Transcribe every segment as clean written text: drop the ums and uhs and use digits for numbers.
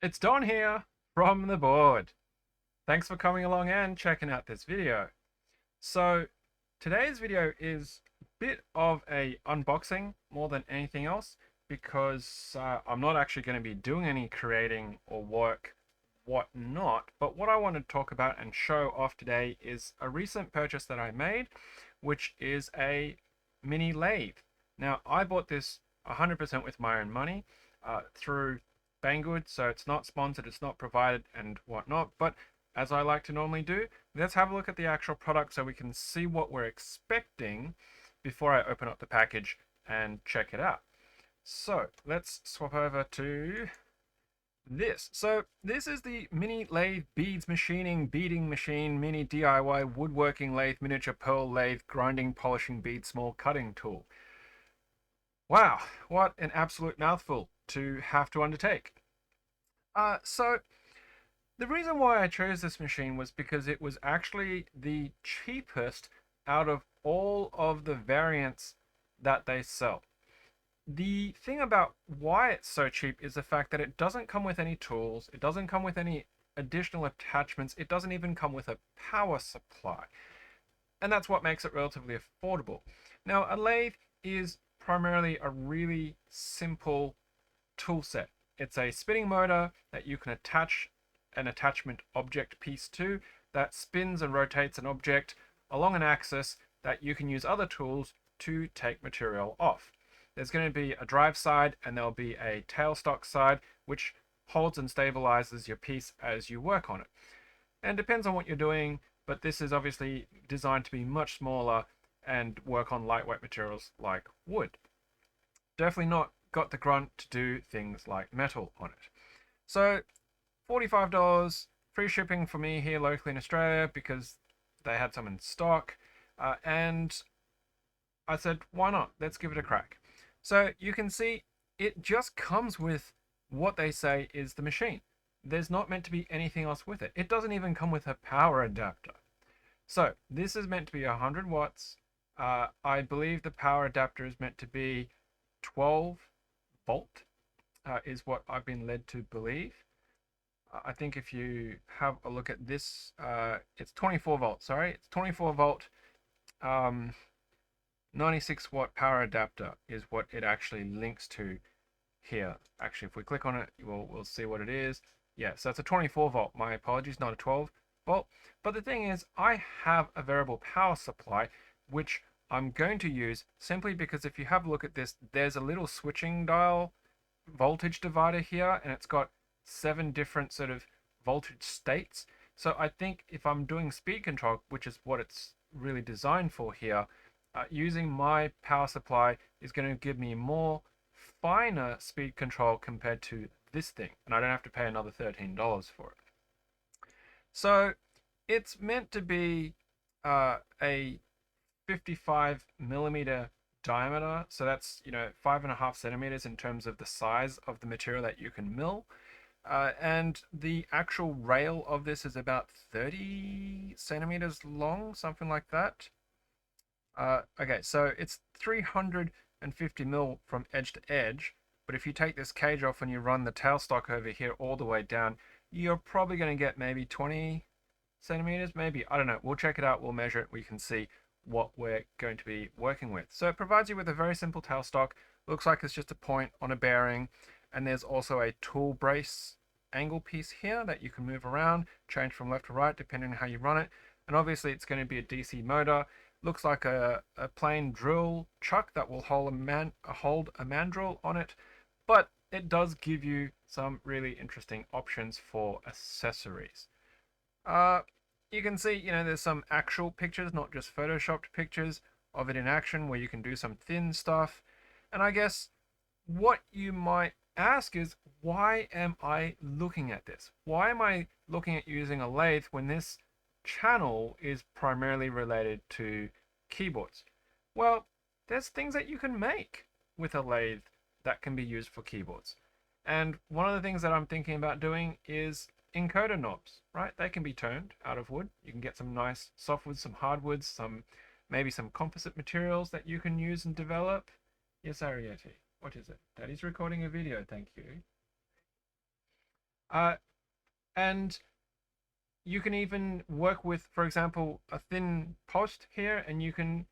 It's Don here from the board. Thanks for coming along and checking out this video. So today's video is a bit of a unboxing more than anything else because I'm not actually going to be doing any creating or work whatnot, but what I want to talk about and show off today is a recent purchase that I made, which is a mini lathe. Now I bought this 100% with my own money through Banggood, so it's not sponsored, it's not provided and whatnot, but as I like to normally do, let's have a look at the actual product so we can see what we're expecting before I open up the package and check it out. So let's swap over to this. So this is the mini lathe beads machining beading machine mini DIY woodworking lathe miniature pearl lathe grinding polishing bead small cutting tool. Wow, what an absolute mouthful to have to undertake. So the reason why I chose this machine was because it was actually the cheapest out of all of the variants that they sell. The thing about why it's so cheap is the fact that it doesn't come with any tools, it doesn't come with any additional attachments, it doesn't even come with a power supply. And that's what makes it relatively affordable. Now, a lathe is primarily a really simple tool set. It's a spinning motor that you can attach an attachment object piece to that spins and rotates an object along an axis that you can use other tools to take material off. There's going to be a drive side and there'll be a tailstock side which holds and stabilizes your piece as you work on it. And it depends on what you're doing, but this is obviously designed to be much smaller and work on lightweight materials like wood. Definitely not got the grunt to do things like metal on it. So $45 free shipping for me here locally in Australia because they had some in stock, and I said, why not? Let's give it a crack. So you can see it just comes with what they say is the machine. There's not meant to be anything else with it. It doesn't even come with a power adapter. So this is meant to be 100 watts. I believe the power adapter is meant to be 12 volt, is what I've been led to believe. I think if you have a look at this, it's 24 volt, sorry, it's 24 volt, 96 watt power adapter is what it actually links to here. Actually, if we click on it, we'll see what it is. Yeah, so it's a 24 volt, my apologies, not a 12 volt. But the thing is, I have a variable power supply, which I'm going to use simply because if you have a look at this, there's a little switching dial voltage divider here, and it's got 7 different sort of voltage states. So I think if I'm doing speed control, which is what it's really designed for here, using my power supply is going to give me more finer speed control compared to this thing, and I don't have to pay another $13 for it. So it's meant to be a 55 millimeter diameter, so that's 5.5 centimeters in terms of the size of the material that you can mill. And the actual rail of this is about 30 centimeters long, something like that. Okay, so it's 350 mil from edge to edge, but if you take this cage off and you run the tailstock over here all the way down, you're probably going to get maybe 20 centimeters, maybe, I don't know. We'll check it out, we'll measure it, we can see what we're going to be working with. So it provides you with a very simple tailstock. Looks like it's just a point on a bearing, and there's also a tool brace angle piece here that you can move around, change from left to right depending on how you run it. And obviously it's going to be a DC motor. Looks like a plain drill chuck that will hold a mandrel on it, but it does give you some really interesting options for accessories. You can see, there's some actual pictures, not just photoshopped pictures of it in action where you can do some thin stuff. And I guess what you might ask is, why am I looking at this? Why am I looking at using a lathe when this channel is primarily related to keyboards? Well, there's things that you can make with a lathe that can be used for keyboards. And one of the things that I'm thinking about doing is encoder knobs, right? They can be turned out of wood. You can get some nice softwoods, some hardwoods, maybe some composite materials that you can use and develop. Yes, Ariete. What is it? Daddy's recording a video, thank you. And you can even work with, for example, a thin post here, and you can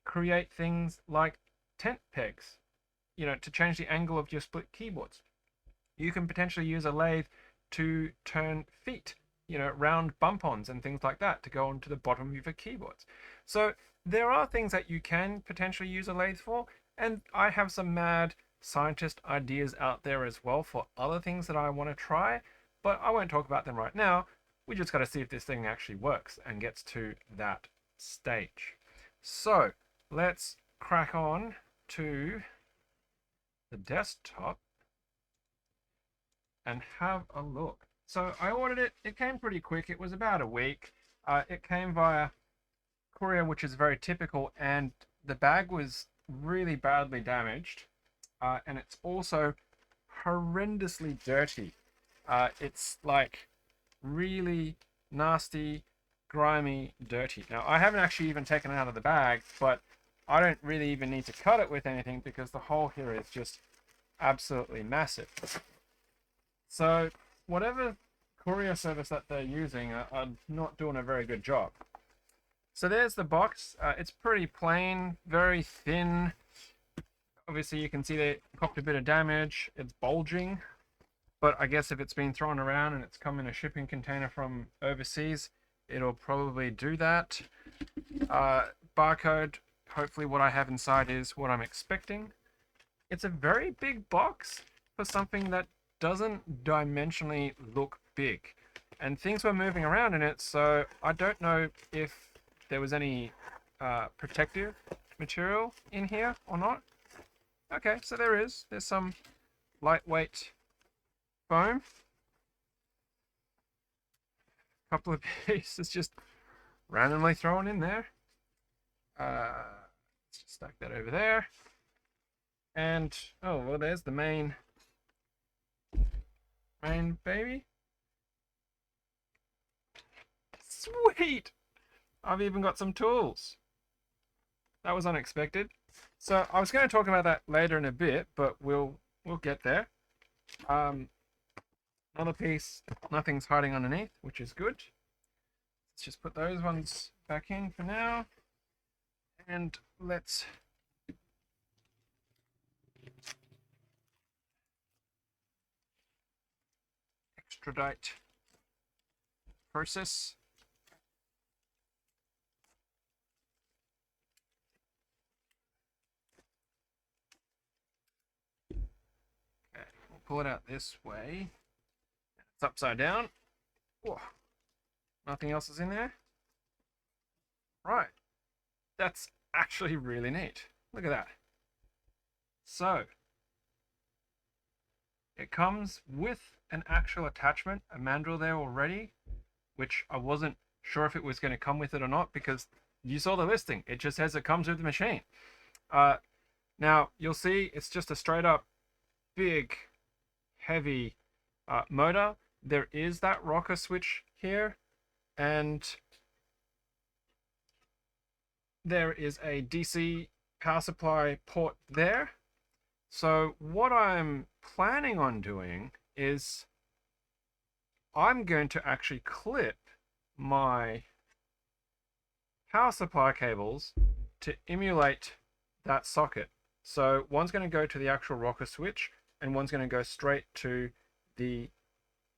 create things like tent pegs, to change the angle of your split keyboards. You can potentially use a lathe to turn feet, round bump-ons and things like that to go onto the bottom of your keyboards. So there are things that you can potentially use a lathe for, and I have some mad scientist ideas out there as well for other things that I want to try, but I won't talk about them right now. We just got to see if this thing actually works and gets to that stage. So let's crack on to the desktop and have a look. So I ordered it. It came pretty quick. It was about a week. It came via courier, which is very typical, and the bag was really badly damaged, and it's also horrendously dirty. It's like really nasty, grimy, dirty. Now, I haven't actually even taken it out of the bag, but I don't really even need to cut it with anything because the hole here is just absolutely massive. So whatever courier service that they're using are not doing a very good job. So there's the box. It's pretty plain, very thin. Obviously you can see that it copped a bit of damage. It's bulging, but I guess if it's been thrown around and it's come in a shipping container from overseas, it'll probably do that. Barcode, hopefully what I have inside is what I'm expecting. It's a very big box for something that doesn't dimensionally look big, and things were moving around in it, so I don't know if there was any protective material in here or not. Okay, so there's some lightweight foam, a couple of pieces just randomly thrown in there. Let's just stack that over there, and oh well, there's the main baby. Sweet! I've even got some tools. That was unexpected. So I was going to talk about that later in a bit, but we'll get there. Another piece, nothing's hiding underneath, which is good. Let's just put those ones back in for now. And let's extradite process. Okay, we'll pull it out this way. It's upside down. Whoa. Nothing else is in there. Right. That's actually really neat. Look at that. So, it comes with an actual attachment, a mandrel there already, which I wasn't sure if it was going to come with it or not because you saw the listing. It just says it comes with the machine. Now, you'll see it's just a straight up big, heavy motor. There is that rocker switch here, and there is a DC power supply port there. So what I'm planning on doing is I'm going to actually clip my power supply cables to emulate that socket. So one's going to go to the actual rocker switch and one's going to go straight to the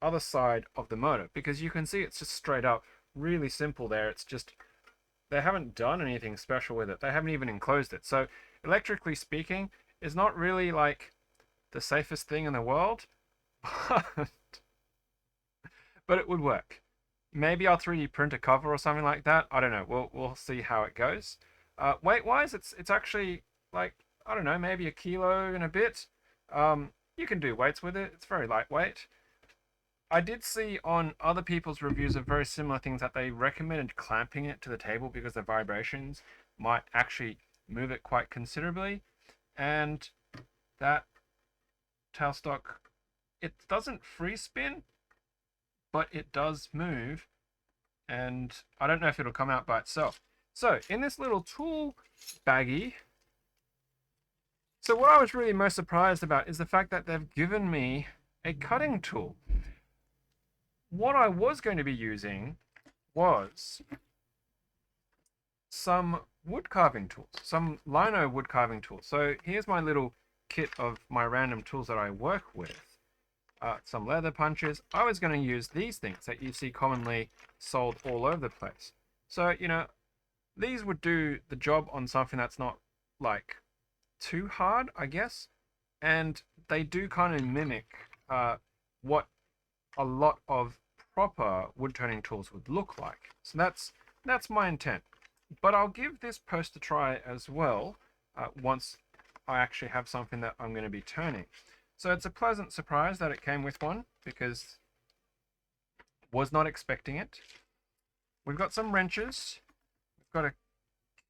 other side of the motor, because you can see it's just straight up really simple there. It's just they haven't done anything special with it. They haven't even enclosed it. So electrically speaking, it's not really like the safest thing in the world, but it would work. Maybe I'll 3D print a cover or something like that. I don't know. We'll see how it goes. Weight wise, it's actually like, I don't know, maybe a kilo and a bit. You can do weights with it. It's very lightweight. I did see on other people's reviews of very similar things that they recommended clamping it to the table because the vibrations might actually move it quite considerably. And that tailstock, it doesn't free spin, but it does move. And I don't know if it'll come out by itself. So in this little tool baggie, so what I was really most surprised about is the fact that they've given me a cutting tool. what I was going to be using was some wood carving tools, some lino wood carving tools. So here's my little kit of my random tools that I work with. Some leather punches. I was going to use these things that you see commonly sold all over the place. So, you know, these would do the job on something that's not like too hard, I guess. And they do kind of mimic what a lot of proper wood turning tools would look like. So that's my intent. But I'll give this post a try as well once I actually have something that I'm going to be turning. So it's a pleasant surprise that it came with one because was not expecting it. We've got some wrenches. We've got a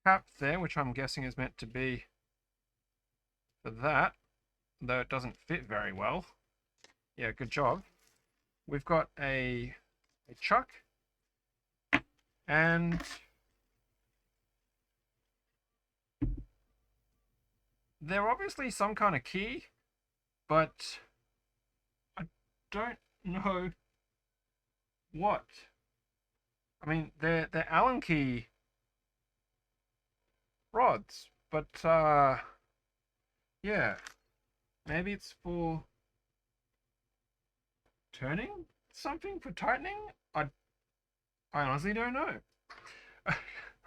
cap there, which I'm guessing is meant to be for that, though it doesn't fit very well. Yeah, good job. We've got a chuck and they're obviously some kind of key, but I don't know what. I mean, they're Allen key rods, but yeah, maybe it's for turning something, for tightening. I honestly don't know.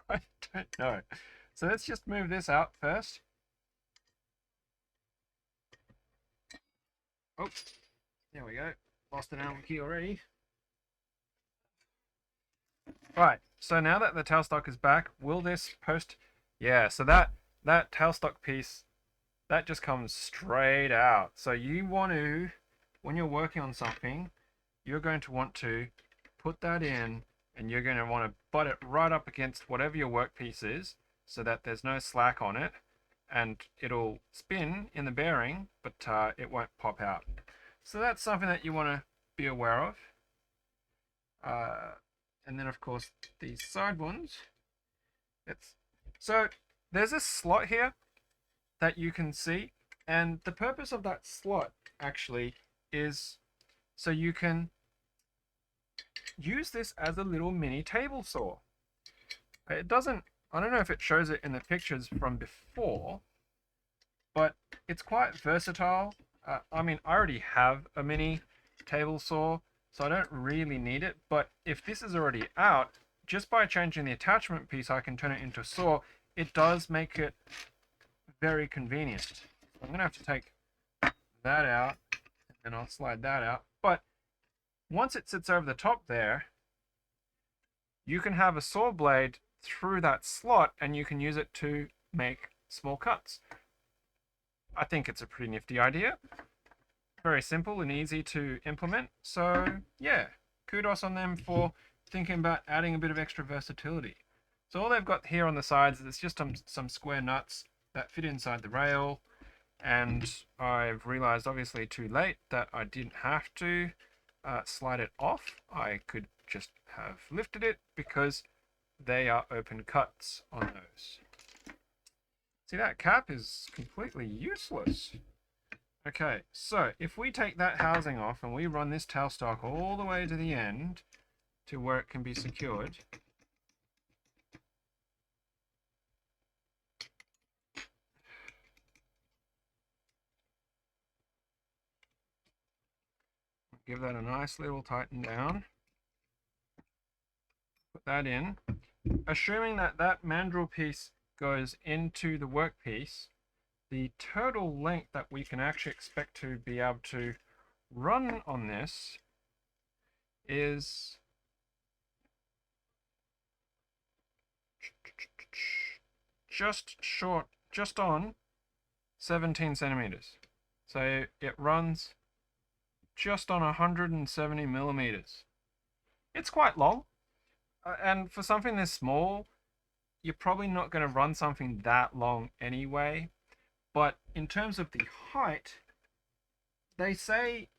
I don't know. So let's just move this out first. Oh, there we go. Lost an Allen key already. Right, so now that the tailstock is back, will this post... Yeah, so that tailstock piece, that just comes straight out. So you want to, when you're working on something, you're going to want to put that in and you're going to want to butt it right up against whatever your workpiece is so that there's no slack on it and it'll spin in the bearing, but it won't pop out. So that's something that you want to be aware of. And then of course these side ones. So there's a slot here that you can see, and the purpose of that slot actually is so you can use this as a little mini table saw. It doesn't, I don't know if it shows it in the pictures from before, but it's quite versatile. I mean, I already have a mini table saw, so I don't really need it, but if this is already out, just by changing the attachment piece, I can turn it into a saw. It does make it very convenient. I'm going to have to take that out, and then I'll slide that out. But once it sits over the top there, you can have a saw blade through that slot, and you can use it to make small cuts. I think it's a pretty nifty idea. Very simple and easy to implement. So yeah, kudos on them for thinking about adding a bit of extra versatility. So all they've got here on the sides is just some square nuts that fit inside the rail, and I've realized obviously too late that I didn't have to slide it off. I could just have lifted it because they are open cuts on those. See, that cap is completely useless. Okay, so if we take that housing off and we run this tailstock all the way to the end to where it can be secured, give that a nice little tighten down, put that in, assuming that that mandrel piece goes into the workpiece, the total length that we can actually expect to be able to run on this is just on 17 centimeters. So it runs just on 170 millimeters. It's quite long, and for something this small, you're probably not going to run something that long anyway. But in terms of the height, they say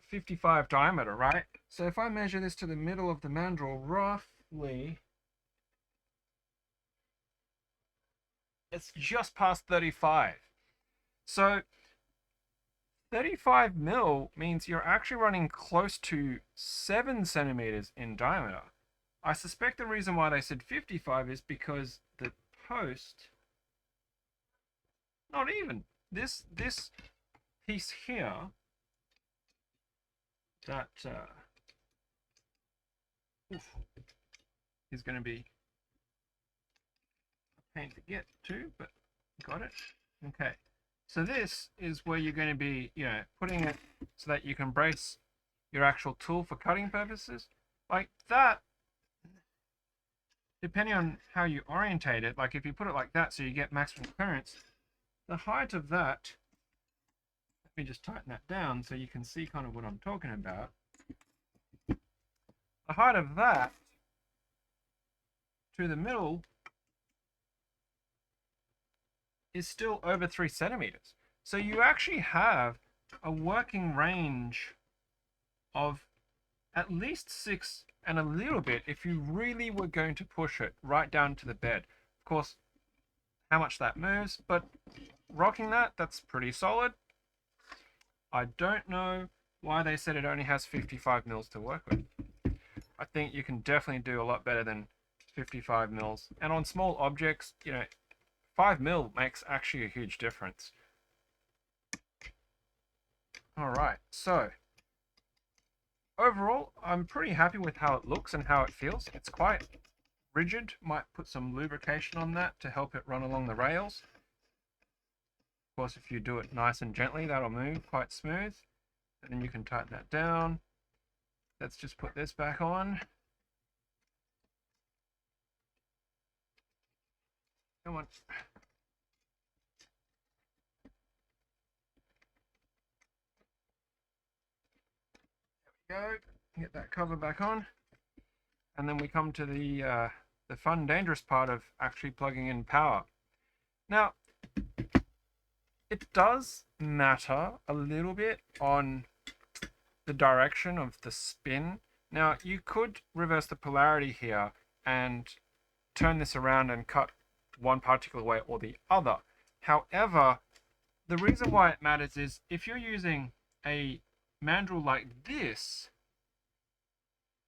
55 diameter, right? So if I measure this to the middle of the mandrel, roughly, it's just past 35. So 35 mil means you're actually running close to 7 centimeters in diameter. I suspect the reason why they said 55 is because the post, not even, this piece here, that is going to be a pain to get to, but got it. Okay. So this is where you're going to be, putting it so that you can brace your actual tool for cutting purposes. Like that, depending on how you orientate it, like if you put it like that so you get maximum clearance, the height of that, let me just tighten that down so you can see kind of what I'm talking about. The height of that to the middle is still over 3 centimeters. So you actually have a working range of at least 6 and a little bit if you really were going to push it right down to the bed. Of course, how much that moves, but rocking that, that's pretty solid. I don't know why they said it only has 55 mils to work with. I think you can definitely do a lot better than 55 mils. And on small objects, 5 mil makes actually a huge difference. All right, so overall, I'm pretty happy with how it looks and how it feels. It's quite rigid. Might put some lubrication on that to help it run along the rails. Of course, if you do it nice and gently, that'll move quite smooth. And then you can tighten that down. Let's just put this back on. Come on. There we go. Get that cover back on. And then we come to the fun, dangerous part of actually plugging in power. Now, it does matter a little bit on the direction of the spin. Now, you could reverse the polarity here and turn this around and cut one particular way or the other. However, the reason why it matters is if you're using a mandrel like this,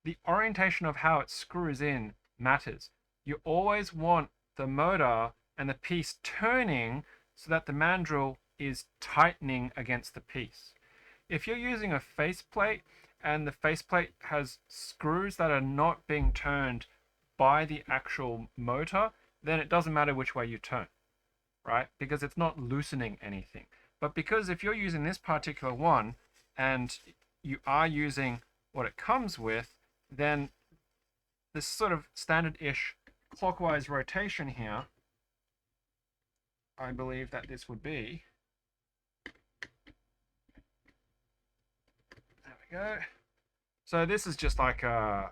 the orientation of how it screws in matters. You always want the motor and the piece turning so that the mandrel is tightening against the piece. If you're using a faceplate and the faceplate has screws that are not being turned by the actual motor, then it doesn't matter which way you turn, right? Because it's not loosening anything. But because if you're using this particular one and you are using what it comes with, then this sort of standard-ish clockwise rotation here, I believe that this would be. There we go. So this is just like a,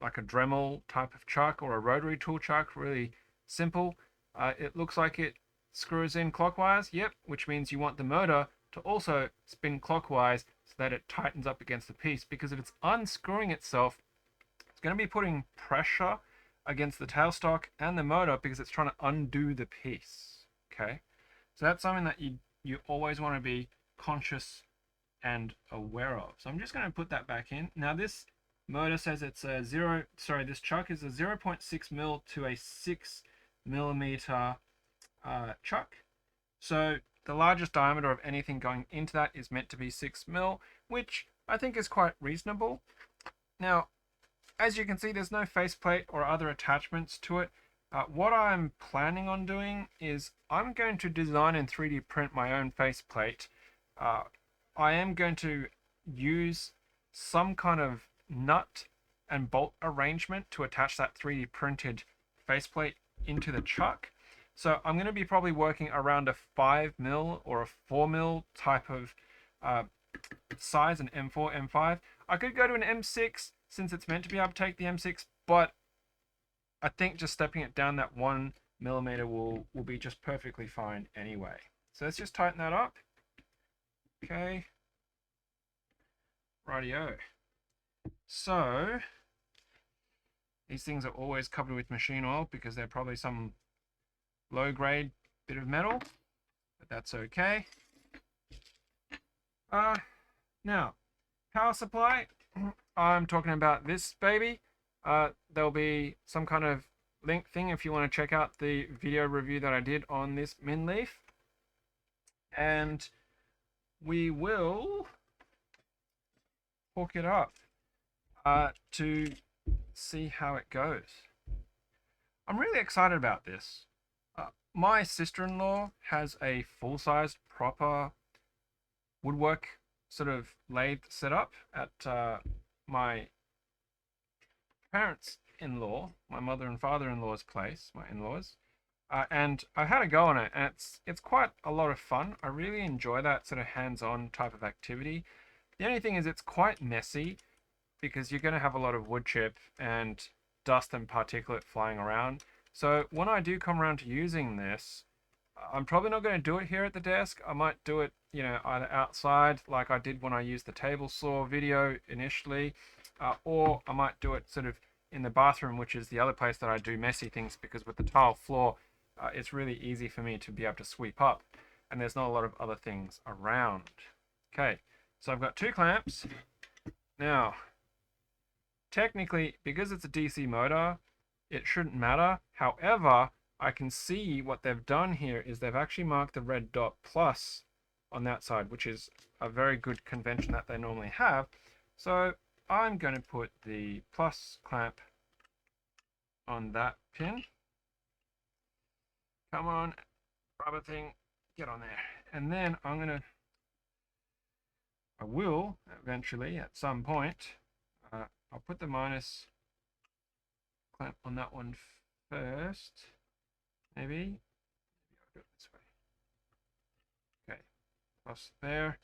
like a Dremel type of chuck or a rotary tool chuck, really simple. It looks like it screws in clockwise, yep, which means you want the motor to also spin clockwise so that it tightens up against the piece, because if it's unscrewing itself, it's going to be putting pressure against the tailstock and the motor because it's trying to undo the piece. Okay, so that's something that you always want to be conscious and aware of. So I'm just going to put that back in. Now this motor says it's a this chuck is a 0.6 mil to a 6 millimeter chuck. So the largest diameter of anything going into that is meant to be 6 mil, which I think is quite reasonable. Now, as you can see, there's no faceplate or other attachments to it. What I'm planning on doing is I'm going to design and 3D print my own faceplate. I am going to use some kind of nut and bolt arrangement to attach that 3D printed faceplate into the chuck. So I'm going to be probably working around a 5 mil or a 4 mil type of size, an M4, M5. I could go to an M6 since it's meant to be able to take the M6, but I think just stepping it down that 1 millimeter will be just perfectly fine anyway. So let's just tighten that up. Okay. Rightio. So these things are always covered with machine oil because they're probably some low grade bit of metal, but that's okay. Now, power supply. I'm talking about this baby. There'll be some kind of link thing if you want to check out the video review that I did on this min leaf. And we will hook it up to see how it goes. I'm really excited about this. My sister-in-law has a full-size proper woodwork sort of lathe setup at my parents-in-law, my mother and father-in-law's place, my in-laws. And I had a go on it, and it's quite a lot of fun. I really enjoy that sort of hands-on type of activity. The only thing is it's quite messy because you're going to have a lot of wood chip and dust and particulate flying around. So when I do come around to using this, I'm probably not going to do it here at the desk. I might do it, you know, either outside like I did when I used the table saw video initially, or I might do it sort of in the bathroom, which is the other place that I do messy things, because with the tile floor, it's really easy for me to be able to sweep up, and there's not a lot of other things around. Okay, so I've got 2 clamps. Now, technically, because it's a DC motor, it shouldn't matter. However, I can see what they've done here is they've actually marked the red dot plus on that side, which is a very good convention that they normally have. So I'm going to put the plus clamp on that pin. Come on, rubber thing, get on there. And then I will eventually at some point, I'll put the minus clamp on that one first. Maybe I'll do it this way. Okay, plus there,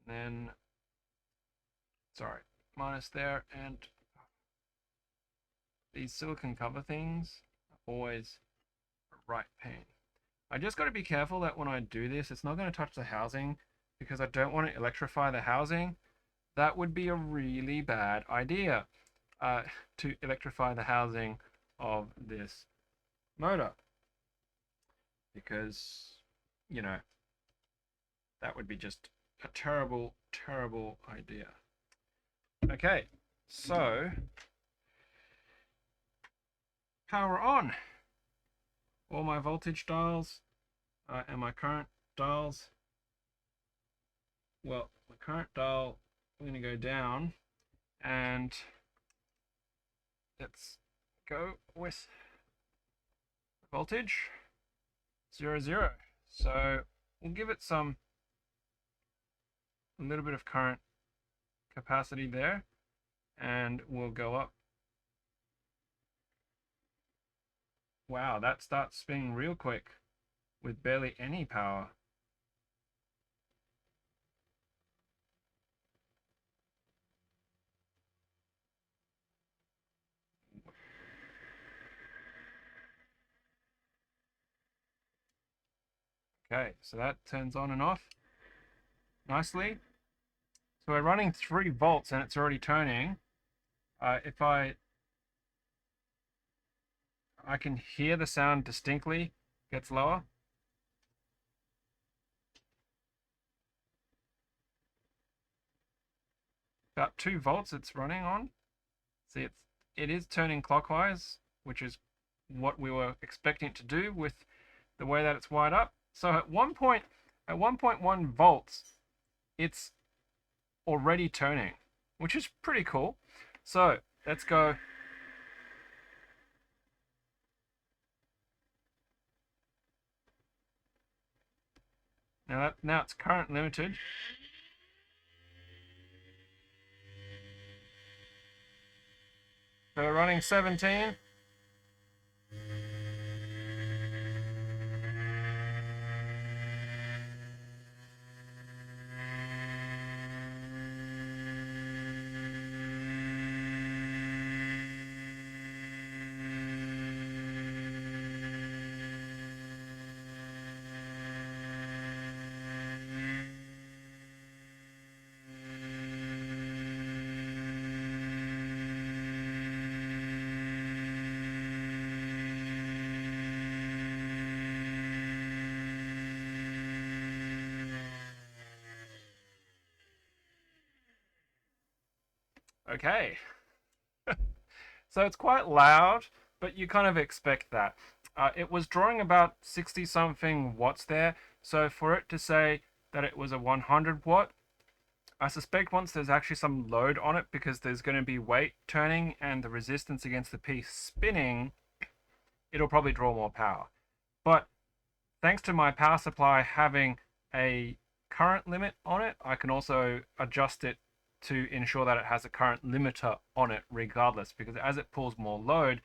and then, sorry, minus there, and these silicone cover things are always a right pain. I just got to be careful that when I do this, it's not going to touch the housing, because I don't want to electrify the housing. That would be a really bad idea, to electrify the housing of this motor, because, you know, that would be just a terrible, terrible idea. Okay, so power on. All my voltage dials and my current dials. Well, the current dial, I'm going to go down, and let's go with voltage 0, 0. So we'll give it a little bit of current capacity there, and we'll go up. Wow, that starts spinning real quick with barely any power. Okay, so that turns on and off nicely. So we're running 3 volts and it's already turning. If I can hear the sound distinctly, gets lower. About 2 volts it's running on. See, it is turning clockwise, which is what we were expecting it to do with the way that it's wired up. So at 1.1 volts, it's already turning, which is pretty cool. So let's go. Now it's current limited. So we're running 17. Okay. So it's quite loud, but you kind of expect that. It was drawing about 60 something watts there, so for it to say that it was a 100 watt, I suspect once there's actually some load on it, because there's going to be weight turning and the resistance against the piece spinning, it'll probably draw more power. But thanks to my power supply having a current limit on it, I can also adjust it to ensure that it has a current limiter on it regardless, because as it pulls more load,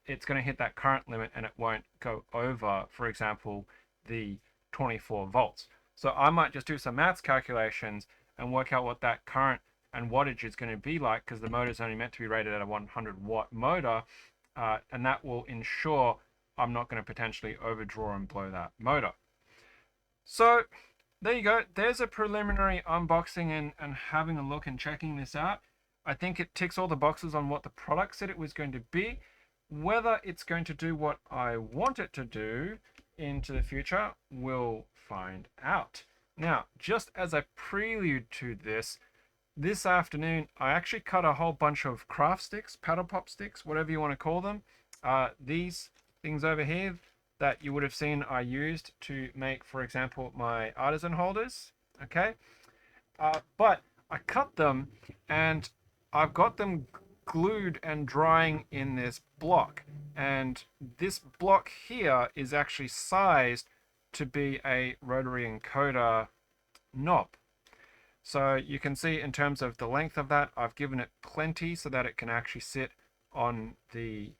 it's going to hit that current limit and it won't go over, for example, the 24 volts. So I might just do some maths calculations and work out what that current and wattage is going to be like, because the motor is only meant to be rated at a 100 watt motor, and that will ensure I'm not going to potentially overdraw and blow that motor. So there you go. There's a preliminary unboxing and having a look and checking this out. I think it ticks all the boxes on what the product said it was going to be. Whether it's going to do what I want it to do into the future, we'll find out. Now, just as a prelude to this afternoon, I actually cut a whole bunch of craft sticks, paddle pop sticks, whatever you want to call them. These things over here that you would have seen I used to make, for example, my artisan holders. Okay, but I cut them and I've got them glued and drying in this block, and this block here is actually sized to be a rotary encoder knob. So you can see in terms of the length of that, I've given it plenty so that it can actually sit on the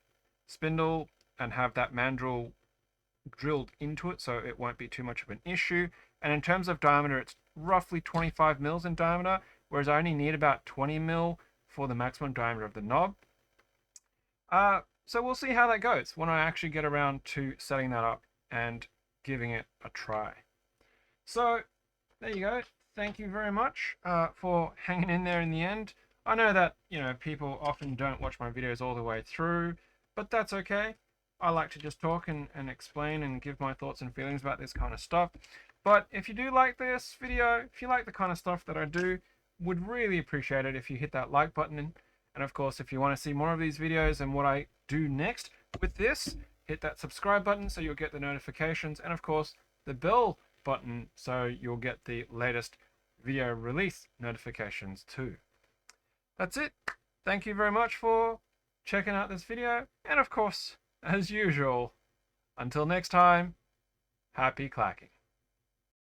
spindle and have that mandrel drilled into it, so it won't be too much of an issue. And in terms of diameter, it's roughly 25 mils in diameter, whereas I only need about 20 mil for the maximum diameter of the knob. So we'll see how that goes when I actually get around to setting that up and giving it a try. So there you go. Thank you very much for hanging in there in the end. I know that, people often don't watch my videos all the way through, but that's okay. I like to just talk and explain and give my thoughts and feelings about this kind of stuff. But if you do like this video, if you like the kind of stuff that I do, would really appreciate it if you hit that like button. And of course, if you want to see more of these videos and what I do next with this, hit that subscribe button so you'll get the notifications, and of course the bell button so you'll get the latest video release notifications too. That's it. Thank you very much for checking out this video, and of course, as usual, until next time, happy clacking.